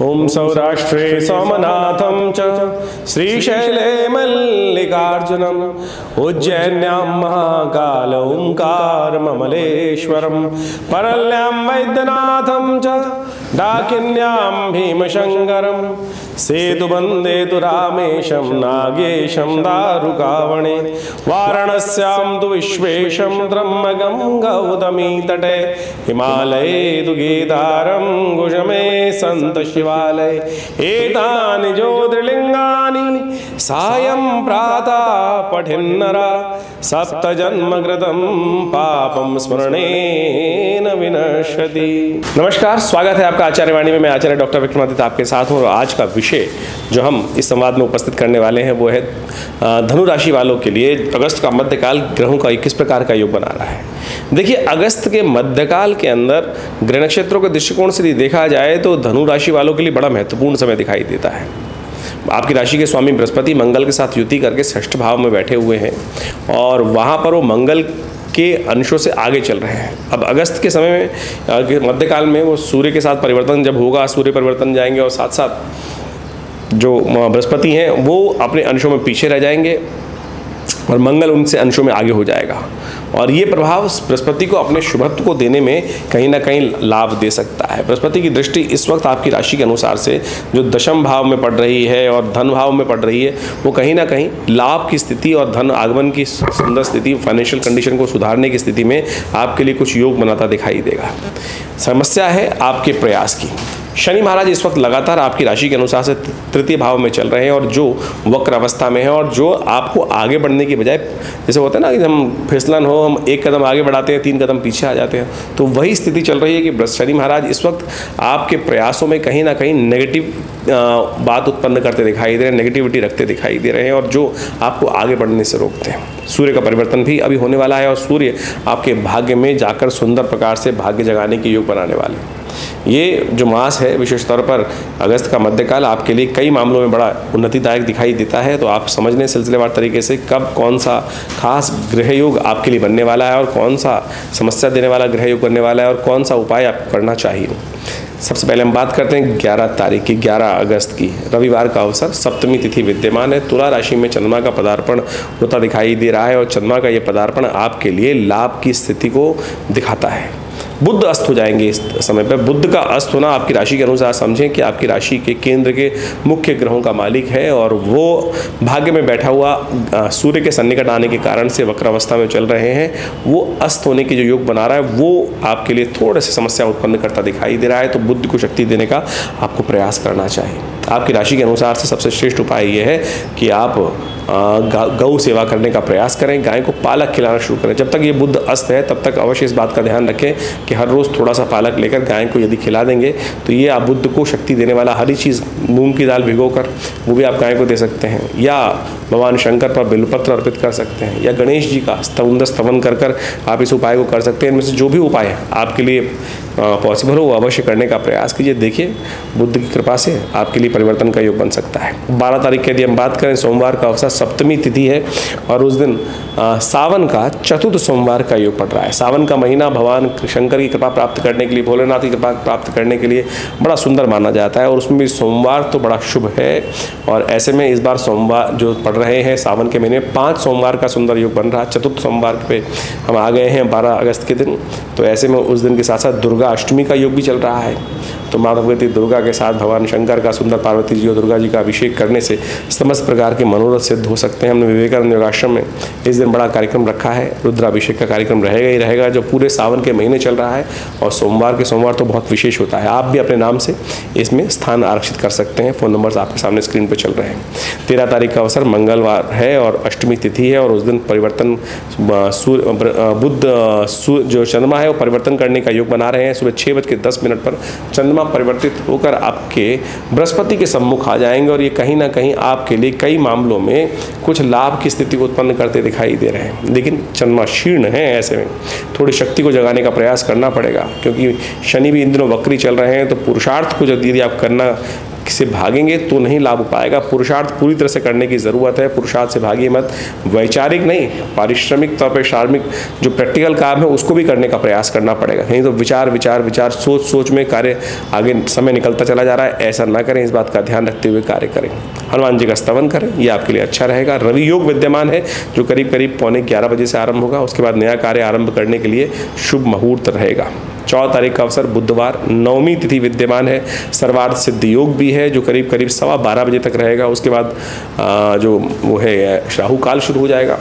ओम सौराष्ट्रे सोमनाथं च श्रीशैले मल्लिकार्जुनम उज्जैन्यां महाकाल ओंकारममलेश्वरं परल्यां वैद्यनाथं च डाकिन्यां भीमशंकरं सेतुबन्धे तु रामेशं नागेशं दारुकावणे वाराणस्यां तु विश्वेशं त्र्यम्बकं गौतमी तटे हिमालये तु केदारं कुशमे सन्त शिवालय एतानि ज्योतिर्लिंगानि सायं प्रातः पठिन्नरा सप्तजन्मकृतं पापं स्मरणेन विनश्यति। नमस्कार, स्वागत है आपका आचार्यवाणी में। मैं आचार्य डॉक्टर विक्रमादित्य आपके साथ हूँ और आज का विषय जो हम इस संवाद में उपस्थित करने वाले हैं वो है धनु राशि वालों के लिए अगस्त का मध्यकाल ग्रहों का किस प्रकार का योग बना रहा है। देखिए, अगस्त के मध्यकाल के अंदर ग्रह नक्षत्रों के दृष्टिकोण से देखा जाए तो धनु राशि वालों के लिए बड़ा महत्वपूर्ण समय दिखाई देता है। आपकी राशि के स्वामी बृहस्पति मंगल के साथ युति करके षष्ठ भाव में बैठे हुए हैं और वहाँ पर वो मंगल के अंशों से आगे चल रहे हैं। अब अगस्त के समय में मध्यकाल में वो सूर्य के साथ परिवर्तन जब होगा, सूर्य परिवर्तन जाएंगे और साथ साथ जो बृहस्पति हैं वो अपने अंशों में पीछे रह जाएंगे और मंगल उनसे अंशों में आगे हो जाएगा और ये प्रभाव बृहस्पति को अपने शुभत्व को देने में कहीं ना कहीं लाभ दे सकता है। बृहस्पति की दृष्टि इस वक्त आपकी राशि के अनुसार से जो दशम भाव में पड़ रही है और धन भाव में पड़ रही है वो कहीं ना कहीं लाभ की स्थिति और धन आगमन की सुंदर स्थिति, फाइनेंशियल कंडीशन को सुधारने की स्थिति में आपके लिए कुछ योग बनाता दिखाई देगा। समस्या है आपके प्रयास की। शनि महाराज इस वक्त लगातार आपकी राशि के अनुसार से तृतीय भाव में चल रहे हैं और जो वक्र अवस्था में है और जो आपको आगे बढ़ने की बजाय, जैसे होता है ना कि हम फिसलन हो, हम एक कदम आगे बढ़ाते हैं 3 कदम पीछे आ जाते हैं, तो वही स्थिति चल रही है कि शनि महाराज इस वक्त आपके प्रयासों में कहीं ना कहीं नेगेटिव बात उत्पन्न करते दिखाई दे रहे हैं, नेगेटिविटी रखते दिखाई दे रहे हैं और जो आपको आगे बढ़ने से रोकते हैं। सूर्य का परिवर्तन भी अभी होने वाला है और सूर्य आपके भाग्य में जाकर सुंदर प्रकार से भाग्य जगाने के योग बनाने वाले हैं। ये जो मास है विशेष तौर पर अगस्त का मध्यकाल आपके लिए कई मामलों में बड़ा उन्नतिदायक दिखाई देता है। तो आप समझ लें सिलसिलेवार तरीके से कब कौन सा खास ग्रह योग आपके लिए बनने वाला है और कौन सा समस्या देने वाला ग्रह योग बनने वाला है और कौन सा उपाय आपको करना चाहिए। सबसे पहले हम बात करते हैं 11 तारीख की, 11 अगस्त की, रविवार का अवसर, सप्तमी तिथि विद्यमान है। तुला राशि में चंद्रमा का पदार्पण होता दिखाई दे रहा है और चंद्रमा का ये पदार्पण आपके लिए लाभ की स्थिति को दिखाता है। बुध अस्त हो जाएंगे इस समय पर। बुध का अस्त होना आपकी राशि के अनुसार समझें कि आपकी राशि के केंद्र के मुख्य ग्रहों का मालिक है और वो भाग्य में बैठा हुआ सूर्य के सन्निकट आने के कारण से वक्र अवस्था में चल रहे हैं। वो अस्त होने की जो योग बना रहा है वो आपके लिए थोड़े से समस्या उत्पन्न करता दिखाई दे रहा है। तो बुध को शक्ति देने का आपको प्रयास करना चाहिए। आपकी राशि के अनुसार से सबसे श्रेष्ठ उपाय ये है कि आप गौ सेवा करने का प्रयास करें, गाय को पालक खिलाना शुरू करें। जब तक ये बुध अस्त है तब तक अवश्य इस बात का ध्यान रखें कि हर रोज़ थोड़ा सा पालक लेकर गाय को यदि खिला देंगे तो ये आप बुध को शक्ति देने वाला हरी चीज़, मूंग की दाल भिगोकर वो भी आप गाय को दे सकते हैं या भगवान शंकर पर बिल्वपत्र अर्पित कर सकते हैं या गणेश जी का स्तवन कर आप इस उपाय को कर सकते हैं। इनमें से जो भी उपाय है आपके लिए पॉसिबल हो वो अवश्य करने का प्रयास कीजिए। देखिए बुद्ध की कृपा से आपके लिए परिवर्तन का योग बन सकता है। 12 तारीख की यदि हम बात करें, सोमवार का अवसर, सप्तमी तिथि है और उस दिन सावन का चतुर्थ सोमवार का योग पड़ रहा है। सावन का महीना भगवान शंकर की कृपा प्राप्त करने के लिए, भोलेनाथ की कृपा प्राप्त करने के लिए बड़ा सुंदर माना जाता है और उसमें भी सोमवार तो बड़ा शुभ है। और ऐसे में इस बार सोमवार जो पड़ रहे हैं सावन के महीने में 5 सोमवार का सुंदर योग बन रहा है। चतुर्थ सोमवार पे हम आ गए हैं 12 अगस्त के दिन। तो ऐसे में उस दिन के साथ साथ दुर्गा अष्टमी का योग भी चल रहा है। तो माँ भगवती दुर्गा के साथ भगवान शंकर का, सुंदर पार्वती जी और दुर्गा जी का अभिषेक करने से समस्त प्रकार के मनोरथ सिद्ध हो सकते हैं। हमने विवेकानंद योगाश्रम में इस दिन बड़ा कार्यक्रम रखा है। रुद्राभिषेक का कार्यक्रम रहेगा ही रहेगा जो पूरे सावन के महीने चल रहा है और सोमवार के सोमवार तो बहुत विशेष होता है। आप भी अपने नाम से इसमें स्थान आरक्षित कर सकते हैं। फ़ोन नंबर्स आपके सामने स्क्रीन पर चल रहे हैं। 13 तारीख का अवसर मंगलवार है और अष्टमी तिथि है और उस दिन परिवर्तन बुध जो चंद्रमा है वो परिवर्तन करने का योग बना रहे हैं। सुबह 6:10 पर चंद्रमा परिवर्तित होकर आपके बृहस्पति के सम्मुख आ जाएंगे और ये कहीं ना कहीं आपके लिए कई मामलों में कुछ लाभ की स्थिति को उत्पन्न करते दिखाई दे रहे हैं। लेकिन चंद्रमा शीर्ण है, ऐसे में थोड़ी शक्ति को जगाने का प्रयास करना पड़ेगा क्योंकि शनि भी इन दिनों वक्री चल रहे हैं। तो पुरुषार्थ को यदि आप करना से भागेंगे तो नहीं लाभ पाएगा। पुरुषार्थ पूरी तरह से करने की ज़रूरत है, पुरुषार्थ से भागिए मत। वैचारिक नहीं, पारिश्रमिक तौर पर शारीरिक जो प्रैक्टिकल काम है उसको भी करने का प्रयास करना पड़ेगा। नहीं तो विचार विचार विचार सोच सोच में कार्य आगे समय निकलता चला जा रहा है, ऐसा ना करें। इस बात का ध्यान रखते हुए कार्य करें। हनुमान जी का स्तवन करें, ये आपके लिए अच्छा रहेगा। रवि योग विद्यमान है जो करीब करीब 11:15 बजे से आरंभ होगा। उसके बाद नया कार्य आरंभ करने के लिए शुभ मुहूर्त रहेगा। 14 तारीख का अवसर बुधवार, नवमी तिथि विद्यमान है। सर्वार्थ सिद्ध योग भी है जो करीब करीब 12:15 बजे तक रहेगा। उसके बाद जो वो है राहु काल शुरू हो जाएगा,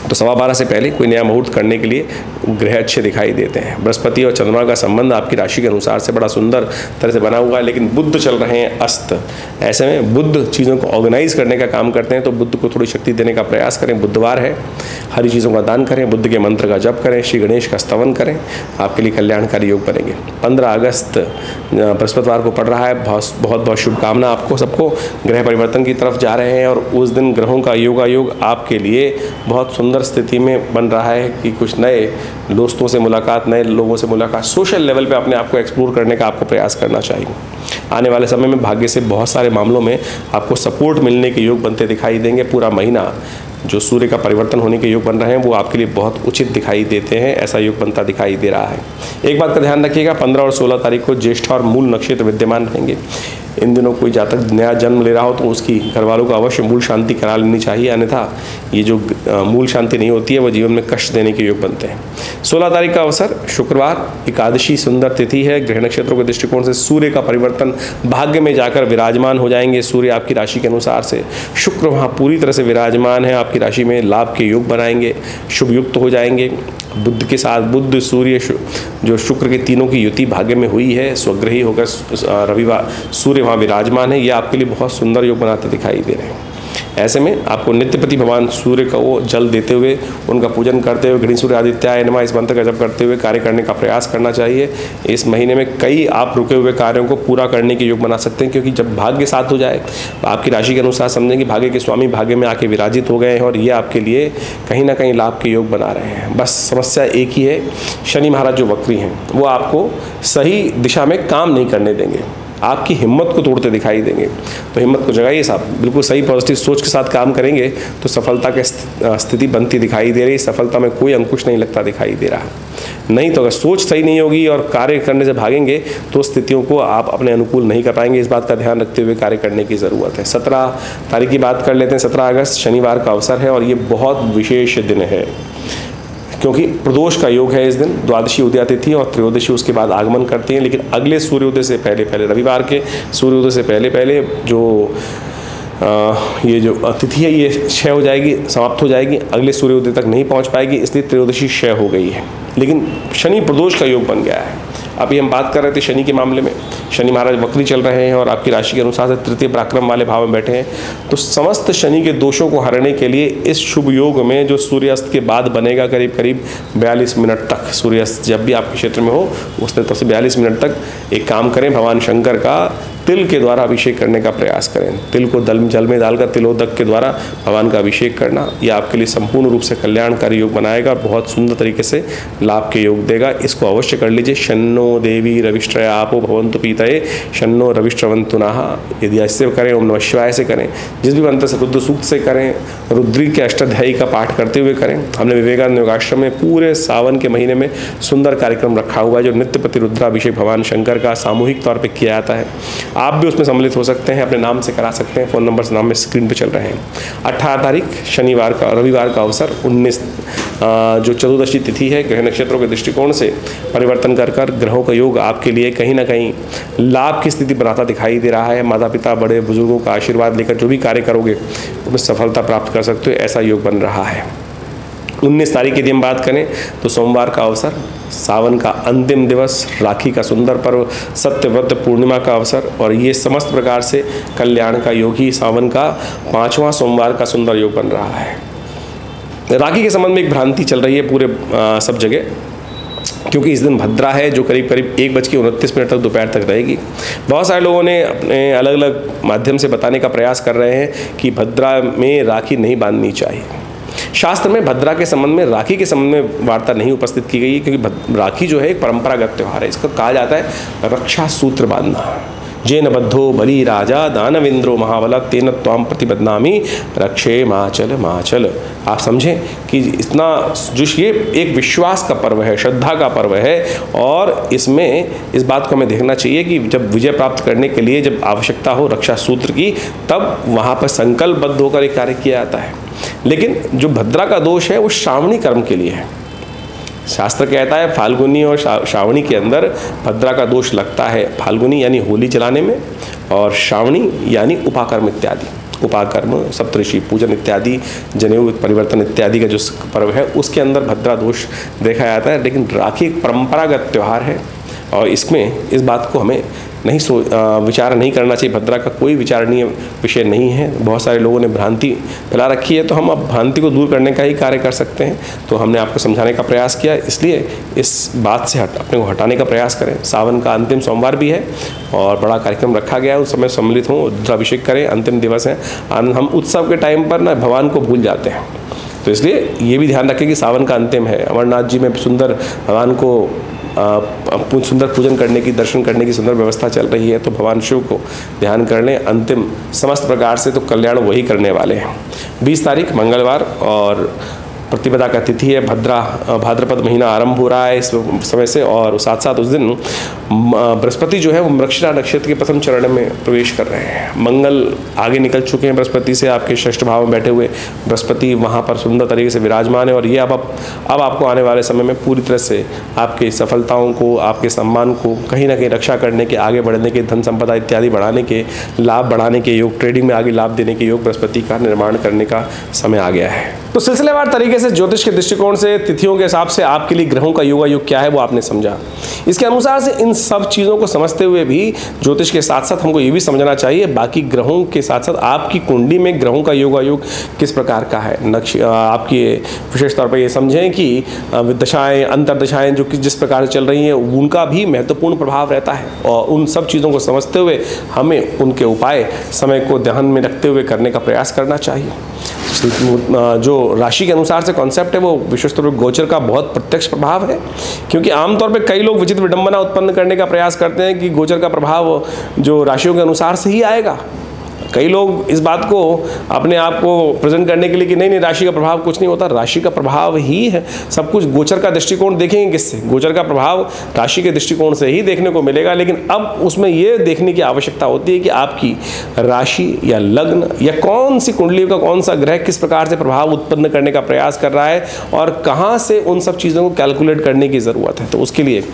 तो 12:15 से पहले कोई नया मुहूर्त करने के लिए ग्रह अच्छे दिखाई देते हैं। बृहस्पति और चंद्रमा का संबंध आपकी राशि के अनुसार से बड़ा सुंदर तरह से बना हुआ है, लेकिन बुध चल रहे हैं अस्त। ऐसे में बुध चीज़ों को ऑर्गेनाइज करने का काम करते हैं, तो बुध को थोड़ी शक्ति देने का प्रयास करें। बुधवार है, हरी चीज़ों का दान करें, बुद्ध के मंत्र का जप करें, श्री गणेश का स्तवन करें, आपके लिए कल्याणकारी योग बनेंगे। 15 अगस्त बृहस्पतिवार को पड़ रहा है। बहुत बहुत शुभकामना आपको सबको। ग्रह परिवर्तन की तरफ जा रहे हैं और उस दिन ग्रहों का योगायोग आपके लिए बहुत सुंदर स्थिति में बन रहा है कि कुछ नए दोस्तों से मुलाकात, नए लोगों से मुलाकात, सोशल लेवल पे अपने आप को एक्सप्लोर करने का आपको प्रयास करना चाहिए। आने वाले समय में भाग्य से बहुत सारे मामलों में आपको सपोर्ट मिलने के योग बनते दिखाई देंगे। पूरा महीना जो सूर्य का परिवर्तन होने के योग बन रहे हैं वो आपके लिए बहुत उचित दिखाई देते हैं, ऐसा योग बनता दिखाई दे रहा है। एक बात का ध्यान रखिएगा, 15 और 16 तारीख को ज्येष्ठ और मूल नक्षत्र विद्यमान रहेंगे। इन दिनों कोई जातक नया जन्म ले रहा हो तो उसकी घर वालों को अवश्य मूल शांति करा लेनी चाहिए, अन्यथा ये जो मूल शांति नहीं होती है वो जीवन में कष्ट देने के योग बनते हैं। 16 तारीख का अवसर शुक्रवार, एकादशी सुंदर तिथि है। ग्रह नक्षत्रों के दृष्टिकोण से सूर्य का परिवर्तन, भाग्य में जाकर विराजमान हो जाएंगे। सूर्य आपकी राशि के अनुसार से, शुक्र वहाँ पूरी तरह से विराजमान है आपकी राशि में, लाभ के योग बनाएंगे, शुभ युक्त हो जाएंगे। बुध के साथ बुध सूर्य जो शुक्र के तीनों की युति भाग्य में हुई है, स्वग्रही होकर रविवार सूर्य वहाँ विराजमान है, ये आपके लिए बहुत सुंदर योग बनाते दिखाई दे रहे हैं। ऐसे में आपको नित्यपति भगवान सूर्य का वो जल देते हुए, उनका पूजन करते हुए, गणेश सूर्य आदित्याय नमः इस मंत्र का जप करते हुए कार्य करने का प्रयास करना चाहिए। इस महीने में कई आप रुके हुए कार्यों को पूरा करने के योग बना सकते हैं, क्योंकि जब भाग्य साथ हो जाए, आपकी राशि के अनुसार समझें कि भाग्य के स्वामी भाग्य में आके विराजित हो गए हैं और ये आपके लिए कहीं ना कहीं लाभ के योग बना रहे हैं। बस समस्या एक ही है, शनि महाराज जो वक्री हैं वो आपको सही दिशा में काम नहीं करने देंगे, आपकी हिम्मत को तोड़ते दिखाई देंगे। तो हिम्मत को जगाइए साहब, बिल्कुल सही पॉजिटिव सोच के साथ काम करेंगे तो सफलता की स्थिति बनती दिखाई दे रही। सफलता में कोई अंकुश नहीं लगता दिखाई दे रहा। नहीं तो अगर सोच सही नहीं होगी और कार्य करने से भागेंगे तो स्थितियों को आप अपने अनुकूल नहीं कर पाएंगे। इस बात का ध्यान रखते हुए कार्य करने की ज़रूरत है। 17 तारीख की बात कर लेते हैं। 17 अगस्त शनिवार का अवसर है और ये बहुत विशेष दिन है, क्योंकि प्रदोष का योग है। इस दिन द्वादशी उदया तिथि और त्रयोदशी उसके बाद आगमन करते हैं, लेकिन अगले सूर्योदय से पहले पहले, रविवार के सूर्योदय से पहले पहले जो ये जो तिथि है ये क्षय हो जाएगी, समाप्त हो जाएगी, अगले सूर्योदय तक नहीं पहुंच पाएगी, इसलिए त्रयोदशी क्षय हो गई है। लेकिन शनि प्रदोष का योग बन गया है। अभी हम बात कर रहे थे शनि के मामले में, शनि महाराज वक्री चल रहे हैं और आपकी राशि के अनुसार से तृतीय पराक्रम वाले भाव में बैठे हैं। तो समस्त शनि के दोषों को हरने के लिए इस शुभ योग में जो सूर्यास्त के बाद बनेगा, करीब करीब 42 मिनट तक, सूर्यास्त जब भी आपके क्षेत्र में हो उस तब से 42 मिनट तक एक काम करें, भगवान शंकर का तिल के द्वारा अभिषेक करने का प्रयास करें। तिल को जल में डालकर तिलोदक के द्वारा भगवान का अभिषेक करना, यह आपके लिए संपूर्ण रूप से कल्याणकारी योग बनाएगा, बहुत सुंदर तरीके से लाभ के योग देगा। इसको अवश्य कर लीजिए। शन्नो देवी रविष्ट्रय आपो भवन्तु पीतये शन्नो रविष्ट्रवन्तु नः। यदि ऐसे करें, ओम नमः शिवाय से करें, जिस भी मंत्र से, रुद्र सूक्त से करें, रुद्री के अष्टाध्यायी का पाठ करते हुए करें। हमने विवेकानंद योगाश्रम में पूरे सावन के महीने में सुंदर कार्यक्रम रखा हुआ है जो नित्यपति रुद्राभिषेक भगवान शंकर का सामूहिक तौर पर किया जाता है। आप भी उसमें सम्मिलित हो सकते हैं, अपने नाम से करा सकते हैं। फ़ोन नंबर नाम में स्क्रीन पे चल रहे हैं। 18 तारीख शनिवार का, रविवार का अवसर 19 जो चतुर्दशी तिथि है, ग्रह नक्षत्रों के दृष्टिकोण से परिवर्तन कर ग्रहों का योग आपके लिए कहीं ना कहीं लाभ की स्थिति बनाता दिखाई दे रहा है। माता पिता बड़े बुजुर्गों का आशीर्वाद लेकर जो भी कार्य करोगे उसमें सफलता प्राप्त कर सकते हो, ऐसा योग बन रहा है। 19 तारीख की हम बात करें तो सोमवार का अवसर, सावन का अंतिम दिवस, राखी का सुंदर पर्व, सत्यव्रत पूर्णिमा का अवसर और ये समस्त प्रकार से कल्याण का योग ही सावन का 5वां सोमवार का सुंदर योग बन रहा है। राखी के संबंध में एक भ्रांति चल रही है पूरे सब जगह, क्योंकि इस दिन भद्रा है जो करीब करीब 1:29 तक दोपहर तक रहेगी। बहुत सारे लोगों ने अपने अलग अलग माध्यम से बताने का प्रयास कर रहे हैं कि भद्रा में राखी नहीं बांधनी चाहिए। शास्त्र में भद्रा के संबंध में, राखी के संबंध में वार्ता नहीं उपस्थित की गई है, क्योंकि राखी जो है एक परंपरागत त्यौहार है। इसको कहा जाता है रक्षा सूत्र बांधना, जेन बद्धो बली राजा दानवेंद्रो महाबला तेन त्वाम प्रतिबदनामी रक्षे माचल माचल। आप समझें कि इतना जो ये एक विश्वास का पर्व है, श्रद्धा का पर्व है, और इसमें इस बात को हमें देखना चाहिए कि जब विजय प्राप्त करने के लिए जब आवश्यकता हो रक्षा सूत्र की, तब वहाँ पर संकल्पबद्ध होकर एक कार्य किया जाता है। लेकिन जो भद्रा का दोष है वो श्रावणी कर्म के लिए है। शास्त्र कहता है फाल्गुनी और श्रावणी के अंदर भद्रा का दोष लगता है। फाल्गुनी यानी होली जलाने में, और श्रावणी यानी उपाकर्म इत्यादि, उपाकर्म सप्तऋषि पूजन इत्यादि, जनेऊ परिवर्तन इत्यादि का जो पर्व है उसके अंदर भद्रा दोष देखा जाता है। लेकिन राखी एक परंपरागत त्यौहार है और इसमें इस बात को हमें नहीं विचार नहीं करना चाहिए। भद्रा का कोई विचारणीय विषय नहीं है। बहुत सारे लोगों ने भ्रांति फैला रखी है, तो हम अब भ्रांति को दूर करने का ही कार्य कर सकते हैं। तो हमने आपको समझाने का प्रयास किया, इसलिए इस बात से अपने को हटाने का प्रयास करें। सावन का अंतिम सोमवार भी है और बड़ा कार्यक्रम रखा गया है, उस समय सम्मिलित हों, रुद्राभिषेक करें। अंतिम दिवस है। हम उत्सव के टाइम पर ना भगवान को भूल जाते हैं, तो इसलिए ये भी ध्यान रखें कि सावन का अंतिम है। अमरनाथ जी में सुंदर भगवान को सुंदर पूजन करने की, दर्शन करने की सुंदर व्यवस्था चल रही है, तो भगवान शिव को ध्यान कर लें। अंतिम समस्त प्रकार से तो कल्याण वही करने वाले हैं। 20 तारीख मंगलवार और प्रतिपदा का तिथि है। भाद्रपद महीना आरंभ हो रहा है इस समय से, और साथ साथ उस दिन बृहस्पति जो है वो मृगशिरा नक्षत्र के प्रथम चरण में प्रवेश कर रहे हैं। मंगल आगे निकल चुके हैं बृहस्पति से, आपके षष्ठ भाव में बैठे हुए बृहस्पति वहाँ पर सुंदर तरीके से विराजमान है, और ये अब आपको आने वाले समय में पूरी तरह से आपकी सफलताओं को, आपके सम्मान को कहीं ना कहीं रक्षा करने के, आगे बढ़ने के, धन संपदा इत्यादि बढ़ाने के, लाभ बढ़ाने के योग, ट्रेडिंग में आगे लाभ देने के योग बृहस्पति का निर्माण करने का समय आ गया है। तो सिलसिलेवार तरीके से ज्योतिष के दृष्टिकोण से तिथियों के हिसाब से आपके लिए ग्रहों का योगायोग क्या है वो आपने समझा। इसके अनुसार से इन सब चीज़ों को समझते हुए भी ज्योतिष के साथ साथ हमको ये भी समझना चाहिए बाकी ग्रहों के साथ साथ आपकी कुंडली में ग्रहों का योगायोग किस प्रकार का है। आपकी विशेष तौर पर ये समझें कि दशाएं, अंतर्दशाएं जो जिस प्रकार से चल रही हैं उनका भी महत्वपूर्ण प्रभाव रहता है, और उन सब चीज़ों को समझते हुए हमें उनके उपाय समय को ध्यान में रखते हुए करने का प्रयास करना चाहिए। जो राशि के अनुसार से कॉन्सेप्ट है वो विशेष तौर पर गोचर का बहुत प्रत्यक्ष प्रभाव है, क्योंकि आमतौर पे कई लोग विचित्र विडंबना उत्पन्न करने का प्रयास करते हैं कि गोचर का प्रभाव जो राशियों के अनुसार से ही आएगा। कई लोग इस बात को अपने आप को प्रेजेंट करने के लिए कि नहीं राशि का प्रभाव कुछ नहीं होता, राशि का प्रभाव ही है सब कुछ। गोचर का दृष्टिकोण देखेंगे किससे? गोचर का प्रभाव राशि के दृष्टिकोण से ही देखने को मिलेगा, लेकिन अब उसमें यह देखने की आवश्यकता होती है कि आपकी राशि या लग्न या कौन सी कुंडली का कौन सा ग्रह किस प्रकार से प्रभाव उत्पन्न करने का प्रयास कर रहा है और कहाँ से उन सब चीज़ों को कैलकुलेट करने की ज़रूरत है। तो उसके लिए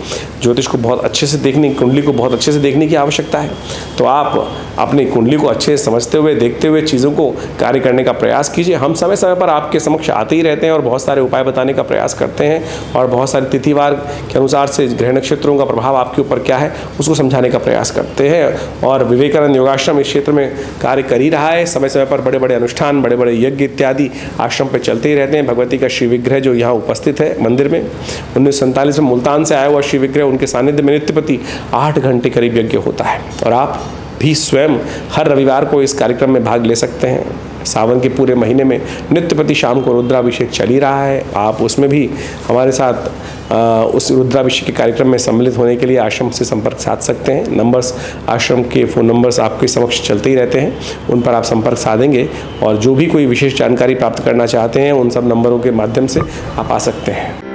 ज्योतिष को बहुत अच्छे से देखने, कुंडली को बहुत अच्छे से देखने की आवश्यकता है। तो आप अपनी कुंडली को अच्छे से समझते हुए, देखते हुए चीज़ों को कार्य करने का प्रयास कीजिए। हम समय समय पर आपके समक्ष आते ही रहते हैं और बहुत सारे उपाय बताने का प्रयास करते हैं, और बहुत सारे तिथिवार के अनुसार से ग्रह नक्षत्रों का प्रभाव आपके ऊपर क्या है उसको समझाने का प्रयास करते हैं। और विवेकानंद योगाश्रम इस क्षेत्र में कार्य कर ही रहा है। समय समय पर बड़े बड़े अनुष्ठान, बड़े बड़े यज्ञ इत्यादि आश्रम पर चलते ही रहते हैं। भगवती का श्री विग्रह जो यहाँ उपस्थित है मंदिर में, 1947 में मुल्तान से आया हुआ श्री विग्रह, उनके सानिध्य में नित्य प्रति 8 घंटे करीब यज्ञ होता है, और आप भी स्वयं हर रविवार को इस कार्यक्रम में भाग ले सकते हैं। सावन के पूरे महीने में नित्य प्रति शाम को रुद्राभिषेक चल ही रहा है। आप उसमें भी हमारे साथ उस रुद्राभिषेक के कार्यक्रम में सम्मिलित होने के लिए आश्रम से संपर्क साध सकते हैं। नंबर्स, आश्रम के फ़ोन नंबर्स आपके समक्ष चलते ही रहते हैं, उन पर आप संपर्क साधेंगे और जो भी कोई विशेष जानकारी प्राप्त करना चाहते हैं उन सब नंबरों के माध्यम से आप आ सकते हैं।